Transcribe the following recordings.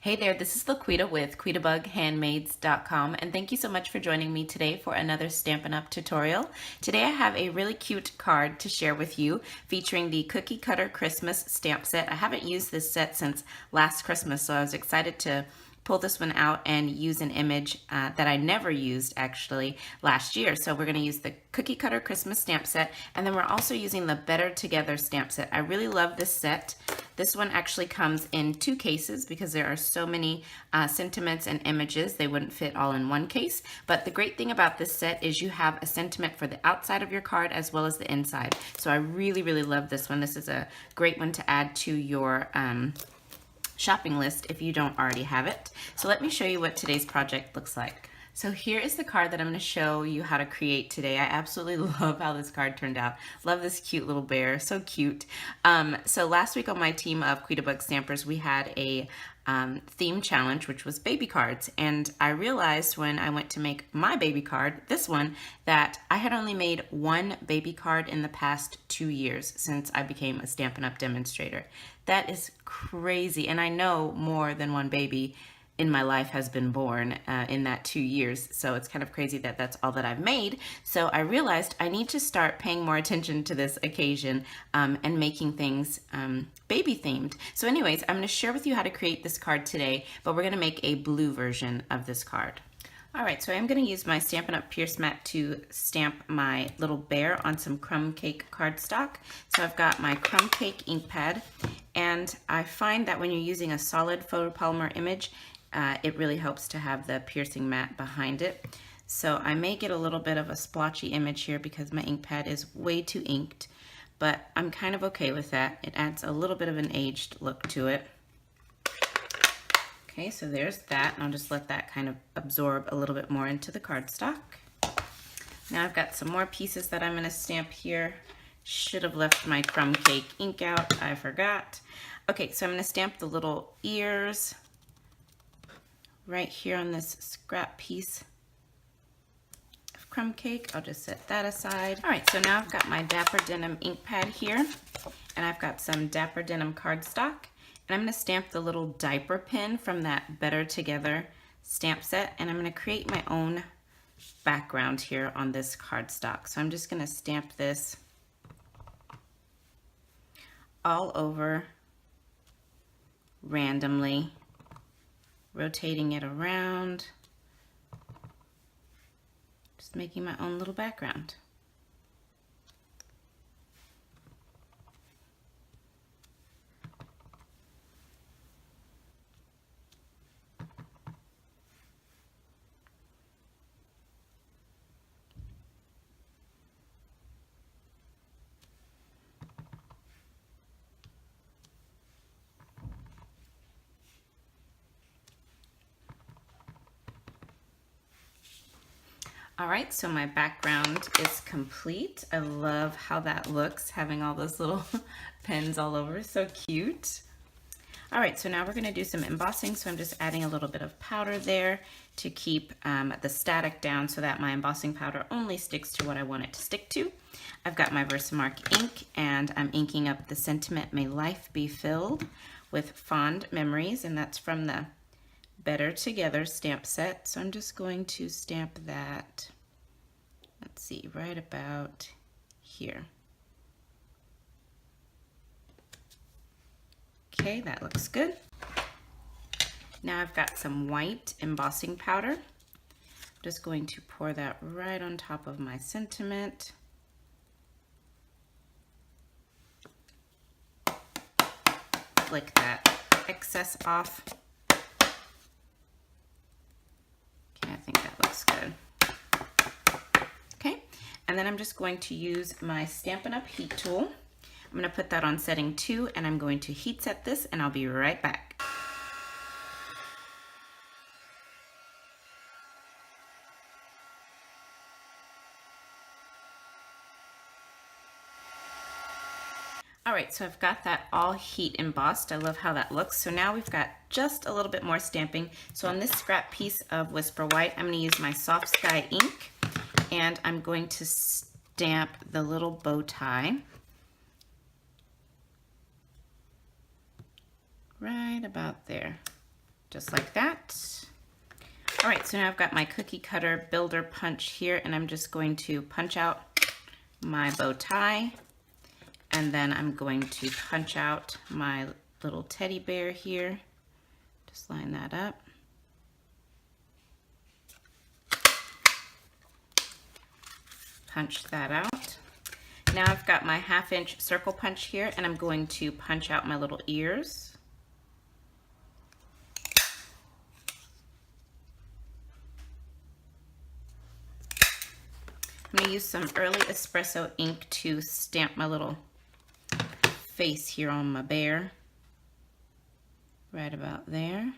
Hey there, this is LaQuita with QuitaBugHandmaids.com, and thank you so much for joining me today for another Stampin' Up! Tutorial. Today I have a really cute card to share with you featuring the Cookie Cutter Christmas stamp set. I haven't used this set since last Christmas, so I was excited to pull this one out and use an image that I never used actually last year. So we're going to use the Cookie Cutter Christmas stamp set, and then we're also using the Better Together stamp set. I really love this set. This one actually comes in two cases because there are so many sentiments and images, they wouldn't fit all in one case. But the great thing about this set is you have a sentiment for the outside of your card as well as the inside. So I really, really love this one. This is a great one to add to your shopping list if you don't already have it. So let me show you what today's project looks like. So here is the card that I'm going to show you how to create today. I absolutely love how this card turned out. Love this cute little bear, so cute. So last week on my team of Quita Bug Stampers, we had a theme challenge, which was baby cards. And I realized when I went to make my baby card, this one, that I had only made one baby card in the past 2 years since I became a Stampin' Up! Demonstrator. That is crazy. And I know more than one baby in my life has been born in that 2 years. So it's kind of crazy that that's all that I've made. So I realized I need to start paying more attention to this occasion and making things baby themed. So anyways, I'm gonna share with you how to create this card today, but we're gonna make a blue version of this card. All right, so I'm gonna use my Stampin' Up! Pierce mat to stamp my little bear on some crumb cake cardstock. So I've got my crumb cake ink pad, and I find that when you're using a solid photopolymer image, it really helps to have the piercing mat behind it. So I may get a little bit of a splotchy image here because my ink pad is way too inked, but I'm kind of okay with that. It adds a little bit of an aged look to it. Okay, so there's that, and I'll just let that kind of absorb a little bit more into the cardstock. Now I've got some more pieces that I'm going to stamp here. Should have left my crumb cake ink out, I forgot. Okay, so I'm going to stamp the little ears right here on this scrap piece of crumb cake. I'll just set that aside. All right, so now I've got my Dapper Denim ink pad here, and I've got some Dapper Denim cardstock. And I'm going to stamp the little diaper pin from that Better Together stamp set, and I'm going to create my own background here on this cardstock. So I'm just going to stamp this all over randomly, rotating it around, just making my own little background. All right, so my background is complete. I love how that looks, having all those little pins all over, so cute. All right, so now we're gonna do some embossing. So I'm just adding a little bit of powder there to keep the static down so that my embossing powder only sticks to what I want it to stick to. I've got my Versamark ink, and I'm inking up the sentiment, "May life be filled with fond memories," and that's from the Better Together stamp set. So I'm just going to stamp that, let's see, right about here. Okay, that looks good. Now I've got some white embossing powder. I'm just going to pour that right on top of my sentiment. Flick that excess off. I think that looks good. Okay, and then I'm just going to use my Stampin' Up! Heat tool. I'm going to put that on setting 2, and I'm going to heat set this, and I'll be right back. All right, so I've got that all heat embossed. I love how that looks. So now we've got just a little bit more stamping. So on this scrap piece of Whisper White, I'm gonna use my Soft Sky ink, and I'm going to stamp the little bow tie right about there. just like that. All right, so now I've got my cookie cutter builder punch here, and I'm just going to punch out my bow tie, and then I'm going to punch out my little teddy bear here. Just line that up. Punch that out. Now I've got my 1/2 inch circle punch here, and I'm going to punch out my little ears. I'm going to use some early espresso ink to stamp my little face here on my bear. Right about there.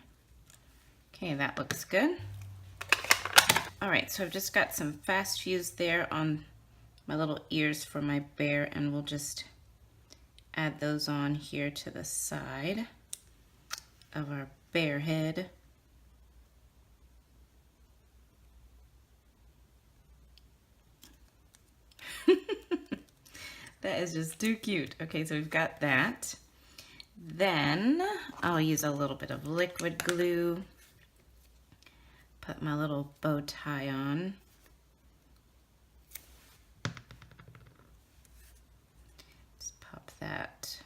Okay, that looks good. All right, so I've just got some fast fuse there on my little ears for my bear, and we'll just add those on here to the side of our bear head. That is just too cute. Okay, so we've got that. Then I'll use a little bit of liquid glue. Put my little bow tie on. Just pop that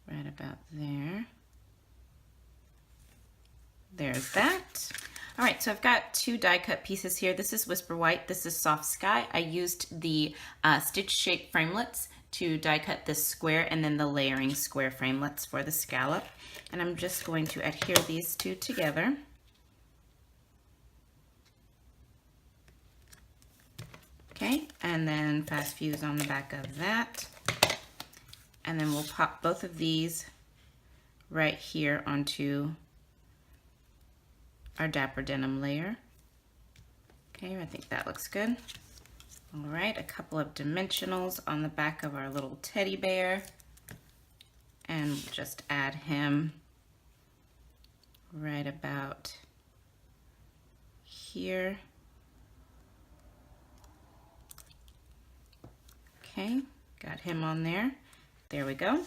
right about there. There's that. All right, so I've got 2 die cut pieces here. This is Whisper White, this is Soft Sky. I used the stitch shape framelits to die cut this square, and then the layering square framelits for the scallop. And I'm just going to adhere these 2 together. Okay, and then fast fuse on the back of that. And then we'll pop both of these right here onto our Dapper Denim layer. Okay, I think that looks good. All right, a couple of dimensionals on the back of our little teddy bear, and just add him right about here. Okay, got him on there. There we go. All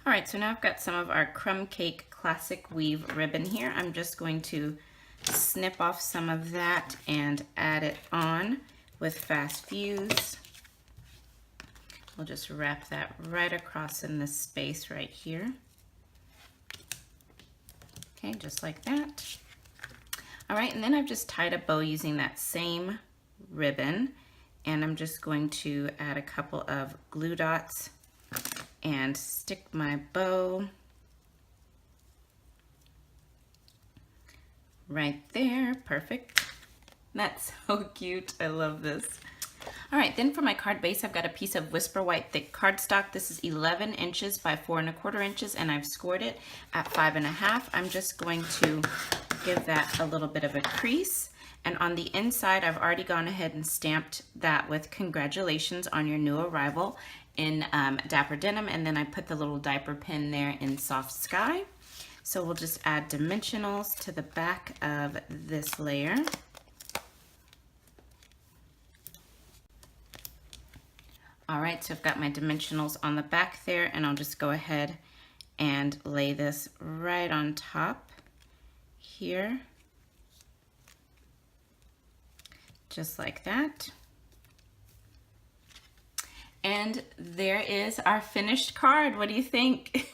right, so now I've got some of our Crumb Cake Classic Weave ribbon here. I'm just going to snip off some of that and add it on with fast fuse. We'll just wrap that right across in this space right here. Okay, just like that. All right, and then I've just tied a bow using that same ribbon, and I'm just going to add a couple of glue dots and stick my bow right there. Perfect. That's so cute. I love this. All right, then for my card base, I've got a piece of Whisper White thick cardstock. This is 11 inches by 4 1/4 inches, and I've scored it at 5 1/2. I'm just going to give that a little bit of a crease. And on the inside, I've already gone ahead and stamped that with congratulations on your new arrival in Dapper Denim. And then I put the little diaper pin there in Soft Sky. So we'll just add dimensionals to the back of this layer. All right, so I've got my dimensionals on the back there, and I'll just go ahead and lay this right on top here. Just like that. And there is our finished card. What do you think?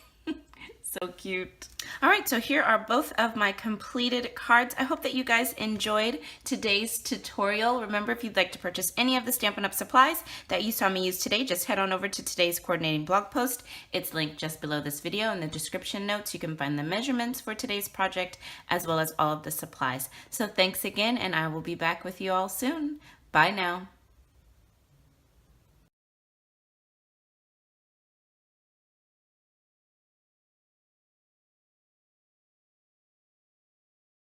So cute. All right, so here are both of my completed cards. I hope that you guys enjoyed today's tutorial. Remember, if you'd like to purchase any of the Stampin' Up! Supplies that you saw me use today, just head on over to today's coordinating blog post. It's linked just below this video in the description notes. You can find the measurements for today's project as well as all of the supplies. So thanks again, and I will be back with you all soon. Bye now.